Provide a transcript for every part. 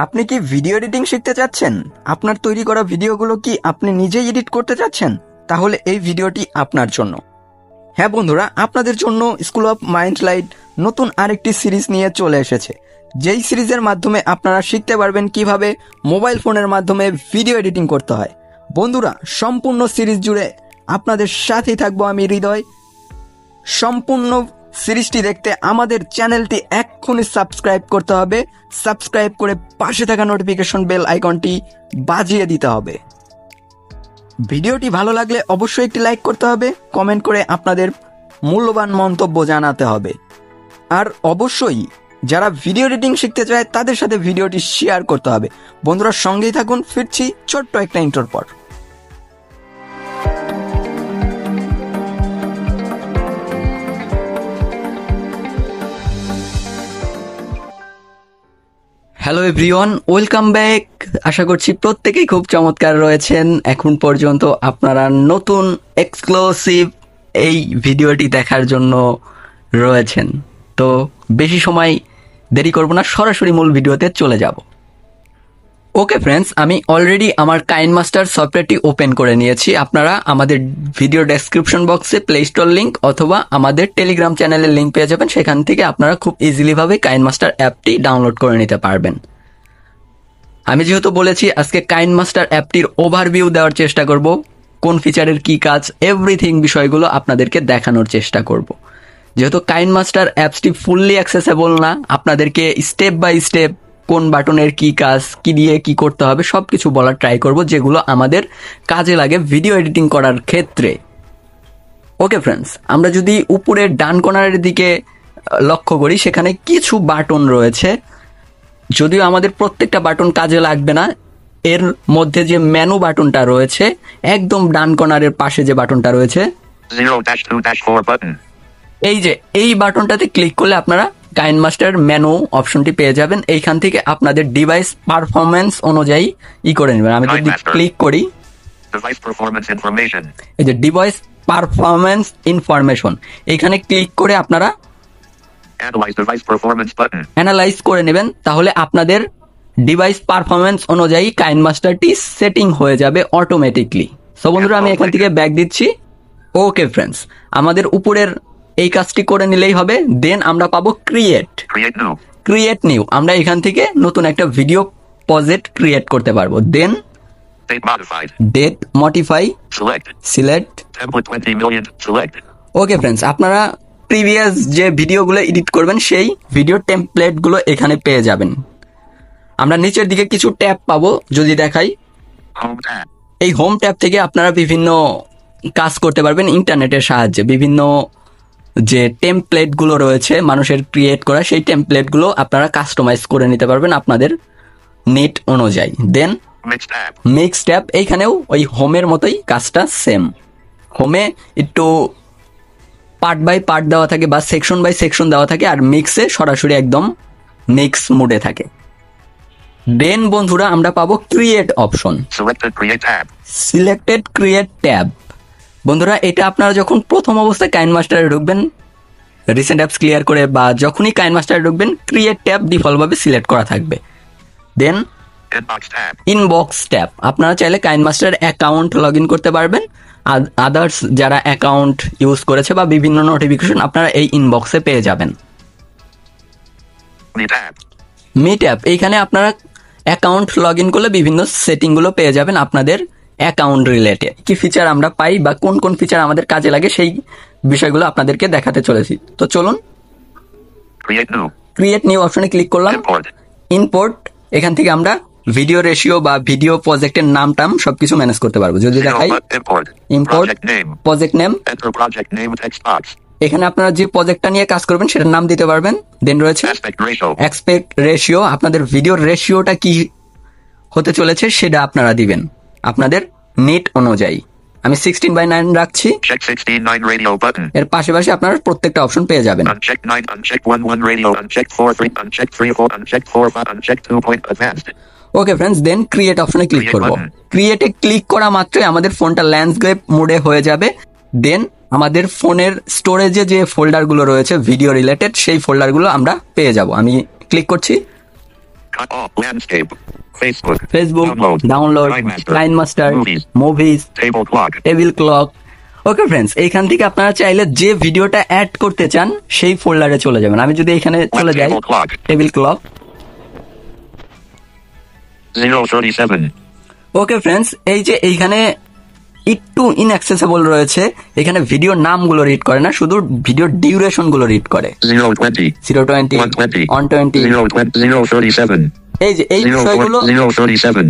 আপনি কি video editing শিখতে চাচ্ছেন? আপনার তৈরি করা ভিডিওগুলো কি আপনি নিজেই এডিট করতে চাচ্ছেন? তাহলে এই ভিডিওটি আপনার জন্য। হ্যাঁ বন্ধুরা, আপনাদের জন্য স্কুল অফ মাইন্ড লাইট নতুন আরেকটি সিরিজ নিয়ে চলে এসেছে, যেই সিরিজের মাধ্যমে আপনারা শিখতে পারবেন কিভাবে মোবাইল ফোনের মাধ্যমে ভিডিও এডিটিং করতে হয়। বন্ধুরা, সম্পূর্ণ সিরিজ জুড়ে আপনাদের সাথেই থাকবো আমি হৃদয়। সম্পূর্ণ সিরিজটি দেখতে আমাদের চ্যানেলটি এক্ষুনি সাবস্ক্রাইব করতে হবে। সাবস্ক্রাইব করে পাশে থাকা নোটিফিকেশন বেল আইকনটি বাজিয়ে দিতে হবে। ভিডিওটি ভালো লাগলে অবশ্যই একটি লাইক করতে হবে, কমেন্ট করে আপনাদের মূল্যবান মন্তব্য জানাতে হবে। আর অবশ্যই যারা ভিডিও এডিটিং শিখতে চায় তাদের সাথে ভিডিওটি শেয়ার করতে হবে। বন্ধুরা, সঙ্গেই থাকুন, ফিরছি ছোট্ট একটা ইন্ট্রোর পর। Hello everyone, welcome back. আশা করছি প্রত্যেকেই খুব চমৎকার রয়েছেন। এখন পর্যন্ত আপনারা নতুন এক্সক্লুসিভ এই ভিডিওটি দেখার জন্য রয়েছেন। তো বেশি সময় দেরি করব না, সরাসরি মূল ভিডিওতে চলে যাব। ওকে ফ্রেন্ডস, আমি অলরেডি আমার কাইনমাস্টার সফটওয়্যারটি ওপেন করে নিয়েছি। আপনারা আমাদের ভিডিও ডেসক্রিপশন বক্সে প্লে স্টোর লিঙ্ক অথবা আমাদের টেলিগ্রাম চ্যানেলের লিঙ্ক পেয়ে যাবেন। সেখান থেকে আপনারা খুব ইজিলিভাবে কাইনমাস্টার অ্যাপটি ডাউনলোড করে নিতে পারবেন। আমি যেহেতু বলেছি আজকে কাইনমাস্টার অ্যাপটির ওভারভিউ দেওয়ার চেষ্টা করব, কোন ফিচারের কি কাজ, এভরিথিং বিষয়গুলো আপনাদেরকে দেখানোর চেষ্টা করব। যেহেতু কাইনমাস্টার অ্যাপসটি ফুললি অ্যাক্সেসেবল না, আপনাদেরকে স্টেপ বাই স্টেপ কোন বাটনের কি কাজ, কি দিয়ে কি করতে হবে সব কিছু বলার ট্রাই করব, যেগুলো আমাদের কাজে লাগে ভিডিও এডিটিং করার ক্ষেত্রে। ওকে ফ্রেন্ডস, আমরা যদি উপরের ডান কর্নারের দিকে লক্ষ্য করি, সেখানে কিছু বাটন রয়েছে। যদিও আমাদের প্রত্যেকটা বাটন কাজে লাগবে না, এর মধ্যে যে মেনু বাটনটা রয়েছে একদম ডান কর্নারের পাশে যে বাটনটা রয়েছে, 0-2-4 button. এই যে এই বাটনটাতে ক্লিক করলে আপনারা কাইনমাস্টার মেনু অপশনটি পেয়ে যাবেন। এইখান থেকে আপনাদের ডিভাইস পারফরমেন্স অনুযায়ী করে নেবেন। আমি যদি ক্লিক করি, Device performance information. এই যে ডিভাইস পারফরমেন্স ইনফরমেশন, এইখানে ক্লিক করে আপনারা Analyze device performance button. Analyse করে নেবেন। তাহলে আপনাদের ডিভাইস পারফরমেন্স অনুযায়ী কাইনমাস্টারটি সেটিং হয়ে যাবে অটোমেটিকলি। সো বন্ধুরা, আমি এখান থেকে ব্যাক দিচ্ছি। ওকে ফ্রেন্ডস, আমাদের উপরের এই কাজটি করে নিলেই হবে। দেন আমরা পাবো ক্রিয়েট নিউ। আমরা এখান থেকে নতুন একটা ভিডিও প্রজেক্ট ক্রিয়েট করতে পারবো। Then date modify, select Template 20 million. Select. Okay friends, আপনারা প্রিভিয়াস যে ভিডিওগুলো এডিট করবেন সেই ভিডিও টেমপ্লেটগুলো এখানে পেয়ে যাবেন। আমরা নিচের দিকে কিছু ট্যাব পাবো, যদি দেখাই। Home tab. এই হোম ট্যাব থেকে আপনারা বিভিন্ন কাজ করতে পারবেন ইন্টারনেটের সাহায্যে। বিভিন্ন যে টেমপ্লেটগুলো রয়েছে মানুষের ক্রিয়েট করা, সেই টেমপ্লেটগুলো আপনারা কাস্টমাইজ করে নিতে পারবেন আপনাদের নেট অনুযায়ী। দেন Mixed tab. মিক্স ট্যাব, এইখানেও ওই হোমের মতোই কাজটা সেম। হোমে একটু পার্ট বাই পার্ট দেওয়া থাকে বা সেকশন বাই সেকশন দেওয়া থাকে, আর মিক্সে সরাসরি একদম মিক্স মোডে থাকে। দেন বন্ধুরা, আমরা পাবো create option, selected create tab. বন্ধুরা, এটা আপনারা যখন প্রথম অবস্থায় কাইনমাস্টারে ঢুকবেন, রিসেন্ট অ্যাপস ক্লিয়ার করে বা যখনই কাইনমাস্টারে ঢুকবেন, ক্রিয়েট ট্যাব ডিফল্টভাবে সিলেক্ট করা থাকবে। দেন ইনবক্স ট্যাব, আপনারা চাইলে কাইনমাস্টার অ্যাকাউন্ট লগ ইন করতে পারবেন। আদার্স যারা অ্যাকাউন্ট ইউজ করেছে বা বিভিন্ন নোটিফিকেশন আপনারা এই ইনবক্সে পেয়ে যাবেন। মি ট্যাব, এইখানে আপনারা অ্যাকাউন্ট লগ ইন করলে বিভিন্ন সেটিংগুলো পেয়ে যাবেন আপনাদের অ্যাকাউন্ট রিলেটেড। কি ফিচার আমরা পাই বা কোন কোন ফিচার আমাদের কাজে লাগে সেই বিষয়গুলো আপনাদেরকে দেখাতে চলেছি। তো চলুন, ক্রিয়েট নিউ অপশনে ক্লিক করলাম। ইম্পোর্ট, এখান থেকে আমরা ভিডিও রেশিও বা ভিডিও প্রজেক্টের নাম টাম সবকিছু ম্যানেজ করতে পারবো। যদি দেখাই, ইম্পোর্ট প্রজেক্ট নেম, এখানে আপনারা যে প্রজেক্টটা নিয়ে কাজ করবেন সেটার নাম দিতে পারবেন। দেন রয়েছে অ্যাসপেক্ট রেশিও, আপনাদের ভিডিওর রেশিওটা কি হতে চলেছে সেটা আপনারা দিবেন আপনাদের নেট অনুযায়ী। আমি 16:9 রাখছি। এর পাশাপাশি আপনারা প্রত্যেকটা অপশন পেয়ে যাবেন। ওকে ফ্রেন্ডস, দেন ক্রিয়েট অপশনে ক্লিক করব। ক্রিয়েটে ক্লিক করা মাত্রই আমাদের ফোনটা ল্যান্ডস্কেপ মোডে হয়ে যাবে। দেন আমাদের ফোনের স্টোরেজে যে ফোল্ডারগুলো রয়েছে ভিডিও রিলেটেড, সেই ফোল্ডারগুলো আমরা পেয়ে যাব। আমি ক্লিক করছি। Cut off. Landscape. Facebook. Facebook, Download. Download, KineMaster. KineMaster, Movies. Movies, Table clock. Table clock. Okay friends, এইখান থেকে আপনারা চাইলে যে ভিডিওটা অ্যাড করতে চান সেই ফোল্ডারে চলে যাবেন। আমি যদি এখানে চলে যাই, Table clock. Table clock. 037. Okay friends, এই যে এইখানে একটু ইনঅ্যাক্সেসেবল রয়েছে, এখানে ভিডিওর নামগুলো রিড করে না, শুধু ভিডিওর ডিউরেশন গুলো রিড করে। 020. 020, 120. 120, 037. এই যে এই বিষয়গুলো 037.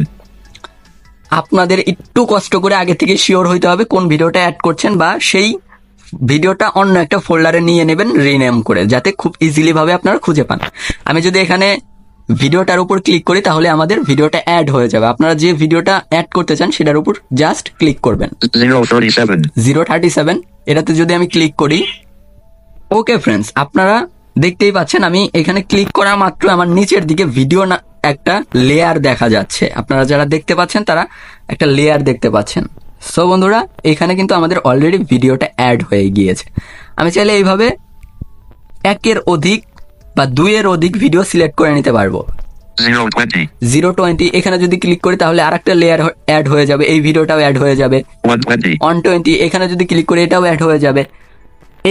আপনাদের একটু কষ্ট করে আগে থেকে শিওর হইতে হবে কোন ভিডিওটা অ্যাড করছেন, বা সেই ভিডিওটা অন্য একটা ফোল্ডারে নিয়ে নেবেন রিনেম করে, যাতে খুব ইজিলি ভাবে আপনারা খুঁজে পান। আমি যদি এখানে ভিডিওটার উপর ক্লিক করি তাহলে আমাদের ভিডিওটা অ্যাড হয়ে যাবে। আপনারা যে ভিডিওটা অ্যাড করতে চান সেটার উপর জাস্ট ক্লিক করবেন। 037. 037 এটাতে যদি আমি ক্লিক করি, ওকে ফ্রেন্ডস, আপনারা দেখতেই পাচ্ছেন আমি এখানে ক্লিক করা মাত্র আমার নিচের দিকে ভিডিও না একটা লেয়ার দেখা যাচ্ছে। আপনারা যারা দেখতে পাচ্ছেন তারা একটা লেয়ার দেখতে পাচ্ছেন। সো বন্ধুরা, এখানে কিন্তু আমাদের অলরেডি ভিডিওটা অ্যাড হয়ে গিয়েছে। আমি চাইলে এইভাবে একের অধিক বা দুইয়ের অধিক ভিডিও সিলেক্ট করে নিতে পারবো। 020. 020 এখানে যদি ক্লিক করি তাহলে আরেকটা লেয়ার অ্যাড হয়ে যাবে, এই ভিডিওটাও অ্যাড হয়ে যাবে। 120. 120 এখানে যদি ক্লিক করি এটাও অ্যাড হয়ে যাবে।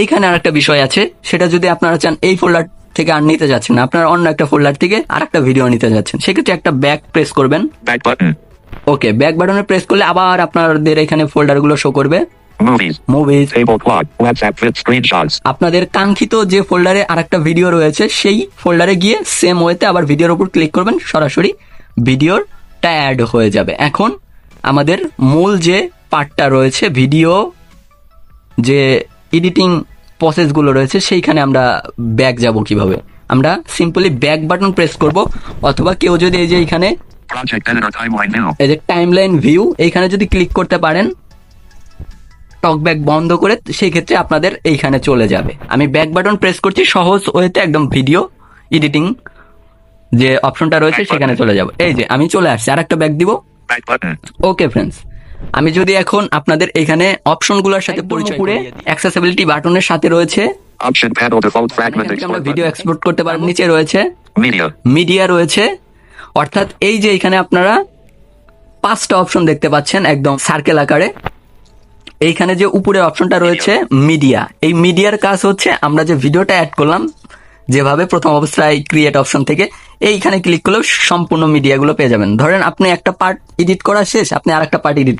এইখানে আরেকটা বিষয় আছে, সেটা যদি আপনারা চান এই ফোল্ডার থেকে আর নিতে যাচ্ছেন না, আপনারা অন্য একটা ফোল্ডার থেকে আরেকটা ভিডিও নিতে যাচ্ছেন, সেক্ষেত্রে একটা ব্যাক প্রেস করবেন। Back button. ওকে, ব্যাক বাটনে প্রেস করলে আবার আপনাদের এখানে ফোল্ডারগুলো শো করবে। Movies. Movies, Table clock. WhatsApp fit screenshots. আপনাদের কাঙ্ক্ষিত যে ফোল্ডারে আরেকটা ভিডিও রয়েছে সেই ফোল্ডারে গিয়ে সেম ওয়েতে আবার ভিডিওর উপর ক্লিক করবেন, সরাসরি ভিডিওটা অ্যাড হয়ে যাবে। এখন আমাদের মূল যে পার্টটা রয়েছে, ভিডিও যে এডিটিং প্রসেসগুলো রয়েছে, সেইখানে আমরা ব্যাক যাব কিভাবে। আমরা সিম্পলি ব্যাক বাটন প্রেস করব, অথবা কেউ যদি এই যে এখানে Project editor timeline view. এই যে টাইমলাইন ভিউ এইখানে যদি ক্লিক করতে পারেন টকব্যাক বন্ধ করে, সেই ক্ষেত্রে আপনাদের এইখানে চলে যাবে। আমি ব্যাক বাটন প্রেস করছি, সহজ ওয়েতে একদম ভিডিও এডিটিং যে অপশনটা রয়েছে সেখানে চলে যাব। এই যে আমি চলে আসছি, আর একটা ব্যাক দিব। Back button. ওকে ফ্রেন্ডস, আমি যদি এখন আপনাদের এখানে অপশনগুলোর সাথে পরিচয় করে, অ্যাক্সেসিবিলিটি বাটনের সাথে রয়েছে Option panel default fragment এখান থেকে আমরা export ভিডিও button. এক্সপোর্ট করতে পারবো। নিচে রয়েছে Media. মিডিয়া রয়েছে, অর্থাৎ এই যে এখানে আপনারা 5টা অপশন দেখতে পাচ্ছেন একদম সার্কেল আকারে। এইখানে যে উপরের অপশনটা রয়েছে মিডিয়া, এই মিডিয়ার কাজ হচ্ছে আমরা যে ভিডিওটা অ্যাড করলাম যেভাবে প্রথম অবস্থায় ক্রিয়েট অপশন থেকে, এইখানে ক্লিক করলেও সম্পূর্ণ মিডিয়াগুলো পেয়ে যাবেন। ধরেন আপনি একটা পার্ট এডিট করা শেষ, আপনি আরেকটা পার্ট এডিট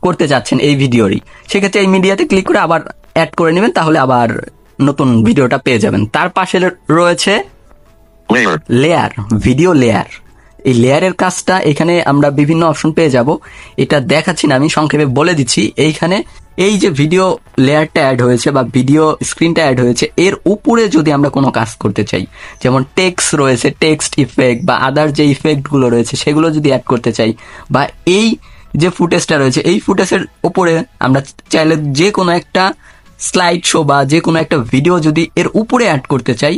করতে যাচ্ছেন এই ভিডিওরই, সেক্ষেত্রে এই মিডিয়াতে ক্লিক করে আবার অ্যাড করে নেবেন, তাহলে আবার নতুন ভিডিওটা পেয়ে যাবেন। তার পাশে রয়েছে Layer. Layer, video layer. এই লেয়ারের কাজটা এখানে আমরা বিভিন্ন অপশন পেয়ে যাব, এটা দেখাচ্ছি না, আমি সংক্ষেপে বলে দিচ্ছি। এইখানে এই যে ভিডিও লেয়ারটা অ্যাড হয়েছে বা ভিডিও স্ক্রিনটা অ্যাড হয়েছে, এর উপরে যদি আমরা কোনো কাজ করতে চাই, যেমন টেক্সট রয়েছে, টেক্সট ইফেক্ট বা আদার যে ইফেক্টগুলো রয়েছে সেগুলো যদি অ্যাড করতে চাই, বা এই যে ফুটেজটা রয়েছে এই ফুটেজের উপরে আমরা চাইলে যে কোনো একটা স্লাইড শো বা যে কোনো একটা ভিডিও যদি এর উপরে অ্যাড করতে চাই,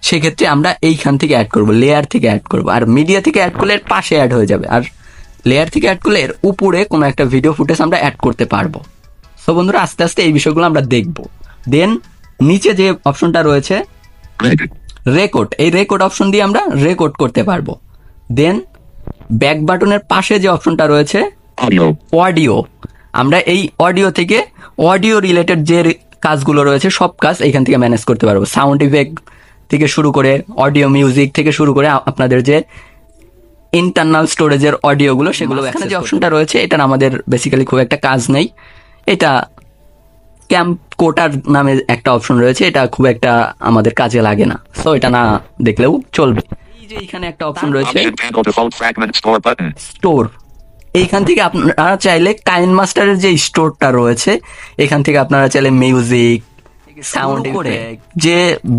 সেক্ষেত্রে আমরা এইখান থেকে অ্যাড করব, লেয়ার থেকে অ্যাড করব। আর মিডিয়া থেকে অ্যাড করলে এর পাশে অ্যাড হয়ে যাবে, আর লেয়ার থেকে অ্যাড করলে এর উপরে কোনো একটা ভিডিও ফুটেজ আমরা অ্যাড করতে পারবো। সো বন্ধুরা, আস্তে আস্তে এই বিষয়গুলো আমরা দেখব। দেন নিচে যে অপশনটা রয়েছে Rec. রেকর্ড, এই রেকর্ড অপশন দিয়ে আমরা রেকর্ড করতে পারবো। দেন ব্যাক বাটনের পাশে যে অপশনটা রয়েছে Audio. অডিও, আমরা এই অডিও থেকে অডিও রিলেটেড যে কাজগুলো রয়েছে সব কাজ এখান থেকে ম্যানেজ করতে পারবো। সাউন্ড ইফেক্ট থেকে শুরু করে অডিও মিউজিক থেকে শুরু করে আপনাদের যে ইন্টারনাল স্টোরেজের অডিওগুলো সেগুলো, এখানে যে অপশনটা রয়েছে এটার আমাদের বেসিক্যালি খুব একটা কাজ নেই। এটা ক্যাম্প কোটার নামে একটা অপশন রয়েছে, এটা খুব একটা আমাদের কাজে লাগে না, সো এটা না দেখলেও চলবে। এই যে এখানে একটা অপশন রয়েছে Option panel default fragment store button. Store, এইখান থেকে আপনারা চাইলে কাইনমাস্টারের যে স্টোরটা রয়েছে এখান থেকে আপনারা চাইলে মিউজিক, সাউন্ড ইফেক্ট, যে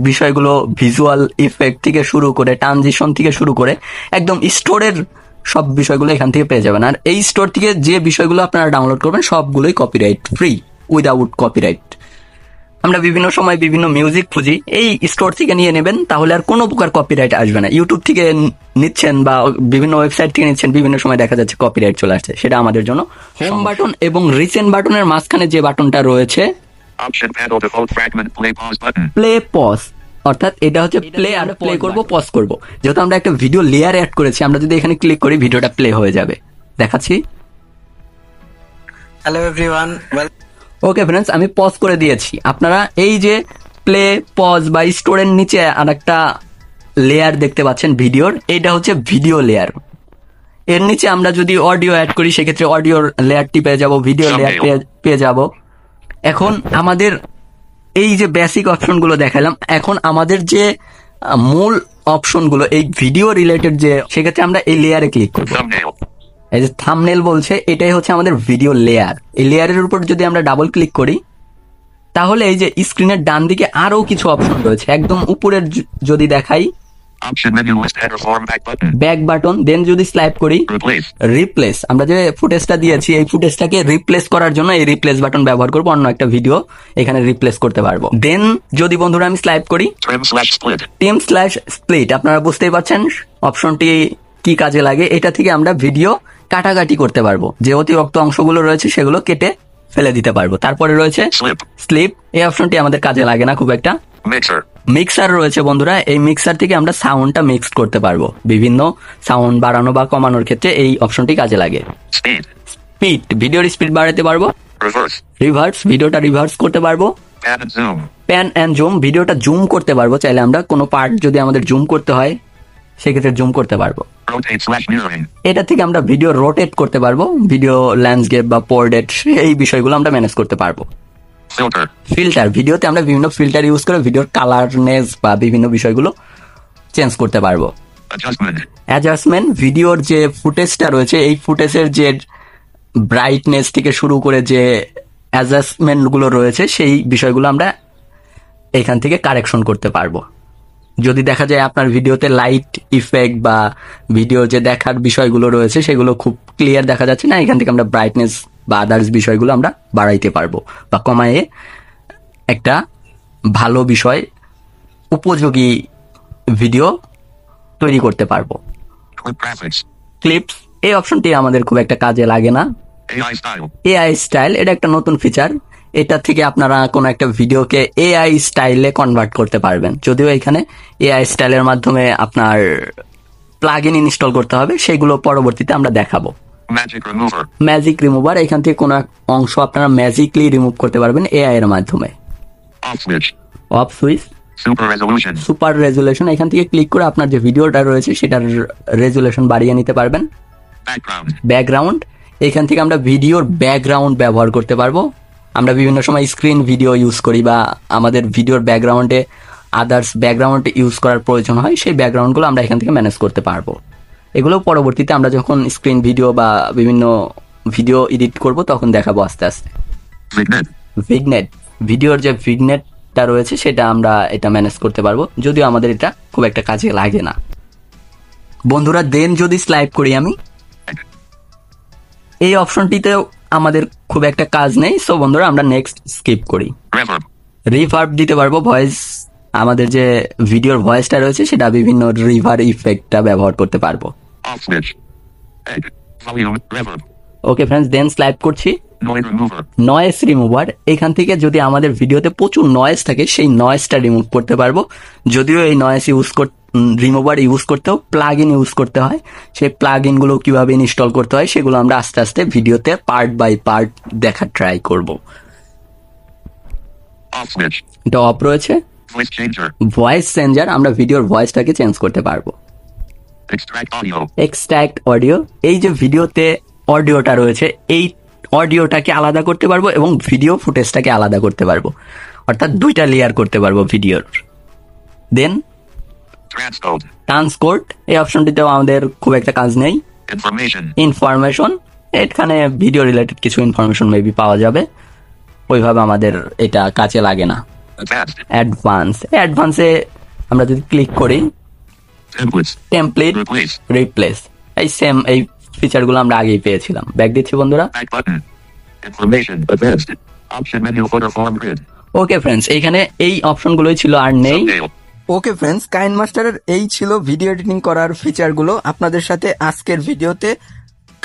বিষয়গুলো ভিজুয়াল ইফেক্ট থেকে শুরু করে ট্রানজিশন থেকে শুরু করে একদম স্টোরের সব বিষয়গুলো এখান থেকে পেয়ে যাবেন। আর এই স্টোর থেকে যে বিষয়গুলো আপনারা ডাউনলোড করবেন সবগুলোই কপিরাইট ফ্রি, উইদাউট কপিরাইট। আমরা বিভিন্ন সময় বিভিন্ন মিউজিক খুঁজি, এই স্টোর থেকে নিয়ে নেবেন, তাহলে আর কোনো প্রকার কপিরাইট আসবে না। ইউটিউব থেকে নিচ্ছেন বা বিভিন্ন ওয়েবসাইট থেকে নিচ্ছেন, বিভিন্ন সময় দেখা যাচ্ছে কপিরাইট চলে আসছে, সেটা আমাদের জন্য। হোম বাটন এবং রিসেন্ট বাটনের মাঝখানে যে বাটনটা রয়েছে Option panel default fragment play pause button. Play pause, অর্থাৎ এটা হচ্ছে প্লে আর প্লে করব, পজ করব। যেহেতু আমরা একটা ভিডিও লেয়ার অ্যাড করেছি, আমরা যদি এখানে ক্লিক করি ভিডিওটা প্লে হয়ে যাবে। দেখাচ্ছি। হ্যালো এভরিওয়ান, ওকে ফ্রেন্ডস, আমি পজ করে দিয়েছি। আপনারা এই যে প্লে, পজ বা স্টোরের নিচে আর একটা লেয়ার দেখতে পাচ্ছেন ভিডিওর, এটা হচ্ছে ভিডিও লেয়ার। এর নিচে আমরা যদি অডিও অ্যাড করি সেক্ষেত্রে অডিওর লেয়ারটি পেয়ে যাব, ভিডিও লেয়ার পেয়ে যাব। এখন আমাদের এই যে বেসিক অপশনগুলো দেখালাম, এখন আমাদের যে মূল অপশনগুলো এই ভিডিও রিলেটেড, যে সেক্ষেত্রে আমরা এই লেয়ারে ক্লিক করব। Thumbnail. এই যে থাম্বনেল বলছে, এটাই হচ্ছে আমাদের ভিডিও লেয়ার। এই লেয়ারের উপর যদি আমরা ডাবল ক্লিক করি তাহলে এই যে স্ক্রিনের ডান দিকে আরো কিছু অপশন রয়েছে। একদম উপরের যদি দেখাই, Option menu list header form back button. Back button, then যদি স্লাইড করি Replace. রিপ্লেস, আমরা যে ফুটেজটা দিয়েছি এই ফুটেজটাকে রিপ্লেস করার জন্য এই রিপ্লেস বাটন ব্যবহার করব, অন্য একটা ভিডিও এখানে রিপ্লেস করতে পারবো। দেন যদি বন্ধুরা আমি স্লাইড করি Trim/split. টিম/স্প্লিট, আপনারা বুঝতেই পারছেন অপশনটি কি কাজে লাগে। এটা থেকে আমরা ভিডিও কাটাকাটি করতে পারবো, যে অতিরিক্ত অংশগুলো রয়েছে সেগুলো কেটে ফেলে দিতে পারবো। তারপরে রয়েছে Slip. স্লিপ, এই অপশনটি আমাদের কাজে লাগে না খুব একটা। Mixer. মিক্সার রয়েছে বন্ধুরা, এই মিক্সার থেকে আমরা সাউন্ডটা মিক্স করতে পারবো। বিভিন্ন সাউন্ড বাড়ানো বা কমানোর ক্ষেত্রে এই অপশনটি কাজে লাগে। Speed. স্পিড, ভিডিওর স্পিড বাড়াতে পারবো। Reverse. রিভার্স, ভিডিওটা রিভার্স করতে পারবো। Pan and zoom. Pan and zoom, ভিডিওটা জুম করতে পারবো। চাইলে আমরা কোনো পার্ট যদি আমাদের জুম করতে হয় সেক্ষেত্রে জুম করতে পারবো। Rotate/mirroring. এটা থেকে আমরা ভিডিও রোটেট করতে পারবো, ভিডিও ল্যান্ডস্কেপ বা পোর্ট্রেট এই বিষয়গুলো আমরা ম্যানেজ করতে পারবো। Filter. ফিল্টার, ভিডিওতে আমরা বিভিন্ন ফিল্টার ইউজ করে ভিডিওর কালারনেস বা বিভিন্ন বিষয়গুলো চেঞ্জ করতে পারবো। Adjustment. অ্যাডজাস্টমেন্ট, ভিডিওর যে ফুটেজটা রয়েছে এই ফুটেজের যে ব্রাইটনেস থেকে শুরু করে যে অ্যাডজাস্টমেন্টগুলো রয়েছে সেই বিষয়গুলো আমরা এখান থেকে কারেকশন করতে পারবো। যদি দেখা যায় আপনার ভিডিওতে লাইট ইফেক্ট বা ভিডিও যে দেখার বিষয়গুলো রয়েছে সেগুলো খুব ক্লিয়ার দেখা যাচ্ছে না, এখান থেকে আমরা ব্রাইটনেস বা আদার্স বিষয়গুলো আমরা বাড়াইতে পারবো বা কমায়ে একটা ভালো বিষয়, উপযোগী ভিডিও তৈরি করতে পারবো। Clip graphics. ক্লিপস, এই অপশনটি আমাদের খুব একটা কাজে লাগে না। AI style. এআই স্টাইল, এটা একটা নতুন ফিচার। এটা থেকে আপনারা কোনো একটা ভিডিওকে এআই স্টাইলে কনভার্ট করতে পারবেন। যদিও এখানে এআই স্টাইলের মাধ্যমে আপনার প্লাগ ইন ইনস্টল করতে হবে, সেগুলো পরবর্তীতে আমরা দেখাবো। Magic remover. ম্যাজিক রিমুভার, এখান থেকে কোনো এক অংশ আপনারা ম্যাজিকলি রিমুভ করতে পারবেন এআই এর মাধ্যমে। Off switch. Off switch, Super resolution. Super resolution, এখান থেকে ক্লিক করে আপনার যে ভিডিওটা রয়েছে সেটার রেজুলেশন বাড়িয়ে নিতে পারবেন। Background. ব্যাকগ্রাউন্ড, এখান থেকে আমরা ভিডিওর ব্যাকগ্রাউন্ড ব্যবহার করতে পারবো। আমরা বিভিন্ন সময় স্ক্রিন ভিডিও ইউজ করি বা আমাদের ভিডিওর ব্যাকগ্রাউন্ডে আদার্স ব্যাকগ্রাউন্ড ইউজ করার প্রয়োজন হয়, সেই ব্যাকগ্রাউন্ডগুলো আমরা এখান থেকে ম্যানেজ করতে পারবো। এগুলো পরবর্তীতে আমরা যখন স্ক্রিন ভিডিও বা বিভিন্ন ভিডিও এডিট করব তখন দেখাবো আস্তে আস্তে। Vignette. ভিগনেট, ভিডিওর যে ভিগনেটটা রয়েছে সেটা আমরা এটা ম্যানেজ করতে পারবো, যদিও আমাদের এটা খুব একটা কাজে লাগে না বন্ধুরা। দেন যদি স্লাইড করি আমি, এই অপশনটিতেও আমাদের খুব একটা কাজ নেই। সো বন্ধুরা আমরা নেক্সট স্কিপ করি। Reverb. রিভার্ব দিতে পারবো, ভয়েস, আমাদের যে ভিডিওর ভয়েসটা রয়েছে সেটা বিভিন্ন রিভার ইফেক্টটা ব্যবহার করতে পারবো। Off switch. Egg. Volume. Reverb. Okay friends, then slide করছি। Noise remover. নয়েজ রিমুভার, এখান থেকে যদি আমাদের ভিডিওতে প্রচুর নয়েজ থাকে সেই নয়েজটা রিমুভ করতে পারবো। যদিও এই নয়েজ রিমুভার ইউজ করতেও প্লাগ ইন ইউজ করতে হয়, সেই প্লাগ ইনগুলো কীভাবে ইনস্টল করতে হয় সেগুলো আমরা আস্তে আস্তে ভিডিওতে পার্ট বাই পার্ট দেখার ট্রাই করব। Off switch. এটা অফ রয়েছে। Voice changer. ভয়েস চেঞ্জার, আমরা ভিডিওর ভয়েসটাকে চেঞ্জ করতে পারবো। Extract audio. এক্সট্রাক্ট অডিও, এই যে ভিডিওতে অডিওটা রয়েছে এই অডিওটাকে আলাদা করতে পারবো এবং ভিডিও ফুটেজটাকে আলাদা করতে পারবো, অর্থাৎ দুইটা লেয়ার করতে পারবো ভিডিওর। দেন Transcode. ট্রান্সকোড, এই অপশনটিতেও আমাদের খুব একটা কাজ নেই। Information. ইনফরমেশন, এখানে ভিডিও রিলেটেড কিছু ইনফরমেশন মেবি পাওয়া যাবে, ওইভাবে আমাদের এটা কাজে লাগে না। Advanced. অ্যাডভান্সে আমরা যদি ক্লিক করি, Templates. Template, Replace. রিপ্লেস, এই সেম এই ফিচারগুলো আমরা আগেই পেয়েছিলাম। ব্যাক দিচ্ছি বন্ধুরা। Back button. Information. Advanced. Option menu footer form grid. Okay friends, এইখানে এই অপশনগুলোই ছিল, আর নেই। Thumbnail. ওকে ফ্রেন্ডস, কাইনমাস্টারের এই ছিল ভিডিও এডিটিং করার ফিচারগুলো। আপনাদের সাথে আজকের ভিডিওতে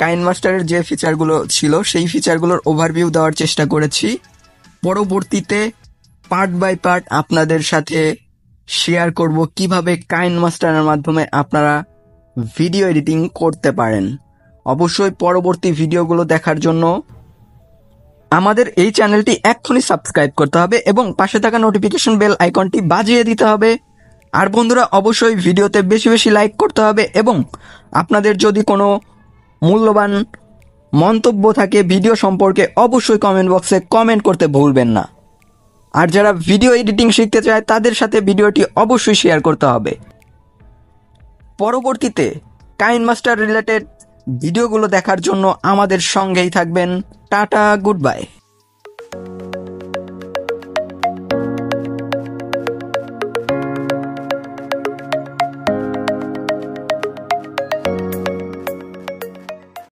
কাইনমাস্টারের যে ফিচারগুলো ছিল সেই ফিচারগুলোর ওভারভিউ দেওয়ার চেষ্টা করেছি। পরবর্তীতে পার্ট বাই পার্ট আপনাদের সাথে শেয়ার করব কিভাবে কাইন মাস্টারের মাধ্যমে আপনারা ভিডিও এডিটিং করতে পারেন। অবশ্যই পরবর্তী ভিডিওগুলো দেখার জন্য আমাদের এই চ্যানেলটি এক্ষুনি সাবস্ক্রাইব করতে হবে এবং পাশে থাকা নোটিফিকেশন বেল আইকনটি বাজিয়ে দিতে হবে। আর বন্ধুরা, অবশ্যই ভিডিওতে বেশি বেশি লাইক করতে হবে এবং আপনাদের যদি কোনো মূল্যবান মন্তব্য থাকে ভিডিও সম্পর্কে অবশ্যই কমেন্ট বক্সে কমেন্ট করতে ভুলবেন না। আর যারা ভিডিও এডিটিং শিখতে চায় তাদের সাথে ভিডিওটি অবশ্যই শেয়ার করতে হবে। পরবর্তীতে কাইন মাস্টার রিলেটেড ভিডিওগুলো দেখার জন্য আমাদের সঙ্গেই থাকবেন। Tata, good bye.